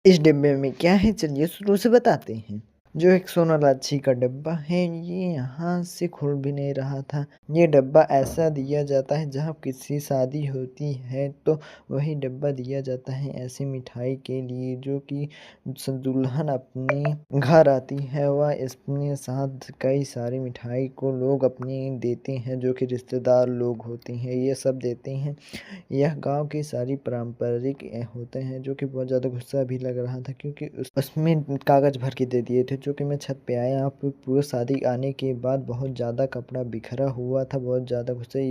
इस डिब्बे में क्या है चलिए शुरू से बताते हैं। जो एक सोनाराच्छी का डब्बा है ये यहाँ से खुल भी नहीं रहा था। ये डब्बा ऐसा दिया जाता है जहाँ किसी शादी होती है तो वही डब्बा दिया जाता है ऐसी मिठाई के लिए जो कि दुल्हन अपने घर आती है वह अपने साथ कई सारी मिठाई को लोग अपने देते हैं जो कि रिश्तेदार लोग होते हैं ये सब देते हैं। यह गाँव की सारी पारंपरिक होते हैं जो कि बहुत ज़्यादा गुस्सा भी लग रहा था क्योंकि उसमें कागज़ भर के दे दिए थे जो कि मैं छत पे आया पूरा शादी आने के बाद बहुत ज़्यादा कपड़ा बिखरा हुआ था, बहुत ज़्यादा गुस्से